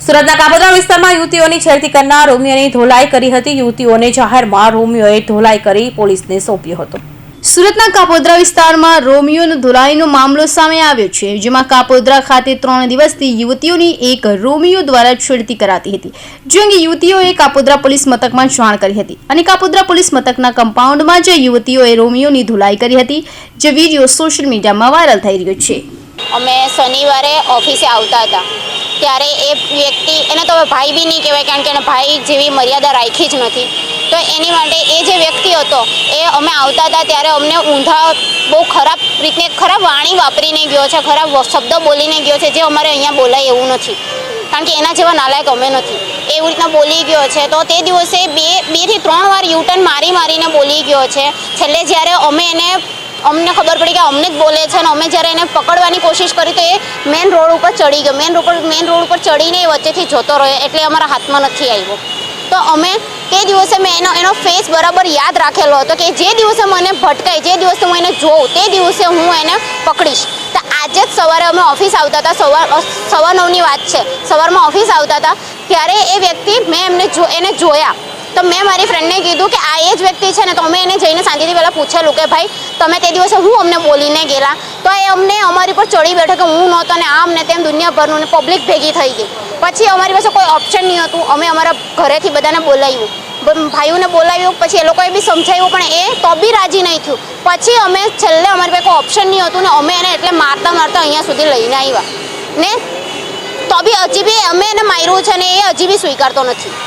સુરતના કાપોદ્રા વિસ્તારમાં યુવતીઓની છેડતી કરનાર રોમિયોની ધોલાઈ કરી હતી। યુવતીઓને જાહેરમાં રોમિયોએ ધોલાઈ કરી પોલીસને સોંપ્યો હતો। સુરતના કાપોદ્રા વિસ્તારમાં રોમિયોનો ધોલાઈનો મામલો સામે આવ્યો છે, જેમાં કાપોદ્રા ખાતે 3 દિવસથી યુવતીઓની એક રોમિયો દ્વારા છેડતી કરાતી હતી, જે અંગે યુવતીઓએ કાપોદ્રા પોલીસ મથકમાં જાણ કરી હતી અને કાપોદ્રા પોલીસ મથકના કમ્પાઉન્ડમાં જે યુવતીઓએ રોમિયોની ધોલાઈ કરી હતી, જે વિડીયો સોશિયલ મીડિયામાં વાયરલ થઈ રહ્યો છે। અમે શનિવારે ઓફિસે આવતા હતા ત્યારે એ વ્યક્તિ, એને તો ભાઈ બી નહીં કહેવાય કારણ કે એને ભાઈ જેવી મર્યાદા રાખી જ નથી, તો એની માટે એ જે વ્યક્તિ હતો એ અમે આવતા હતા ત્યારે અમને ઊંધા બહુ ખરાબ રીતે ખરાબ વાણી વાપરીને ગયો છે, ખરાબ શબ્દ બોલીને ગયો છે, જે અમારે અહીંયા બોલાય એવું નથી કારણ કે એના જેવા નાલાયક અમે નથી, એવી રીતના બોલી ગયો છે। તો તે દિવસે બે થી 3 વાર યુટર્ન મારીને બોલી ગયો છે। છેલ્લે જ્યારે અમને ખબર પડી કે અમને જ બોલે છે અને અમે જ્યારે એને પકડવાની કોશિશ કરી તો એ મેઇન રોડ ઉપર ચડી ગયો। મેઇન રોડ ઉપર ચડીને એ વચ્ચેથી જતો રહ્યો એટલે અમારા હાથમાં નથી આવ્યો। તો અમે તે દિવસે મેં એનો ફેસ બરાબર યાદ રાખેલો હતો કે જે દિવસે મને ભટકાય, જે દિવસે હું એને જોઉં તે દિવસે હું એને પકડીશ। તો આજે જ સવારે અમે ઓફિસ આવતા હતા, સવા 9ની વાત છે, સવારમાં ઓફિસ આવતા હતા ત્યારે એ વ્યક્તિ મેં એને જોયા તો મેં મારી ફ્રેન્ડને કીધું કે આ એ જ વ્યક્તિ છે ને, તો અમે એને જઈને શાંતિથી પહેલાં પૂછેલું કે ભાઈ તમે તે દિવસે હું અમને બોલીને ગયેલા, તો એ અમને અમારી પર ચડી બેઠો કે હું નહોતો ને આમ ને તેમ દુનિયાભરનું ને પબ્લિક ભેગી થઈ ગઈ। પછી અમારી પાસે કોઈ ઓપ્શન નહીં હતું, અમે અમારા ઘરેથી બધાને બોલાવ્યું, ભાઈઓને બોલાવ્યું, પછી એ લોકોએ બી સમજાવ્યું પણ એ તો બી રાજી નહીં થયું। પછી અમે છેલ્લે અમારી પાસે કોઈ ઓપ્શન નહીં હતું ને અમે એને એટલે મારતા અહીંયા સુધી લઈને આવ્યા ને, તો બી હજી બી અમે એને માર્યું છે ને એ હજી બી સ્વીકારતો નથી।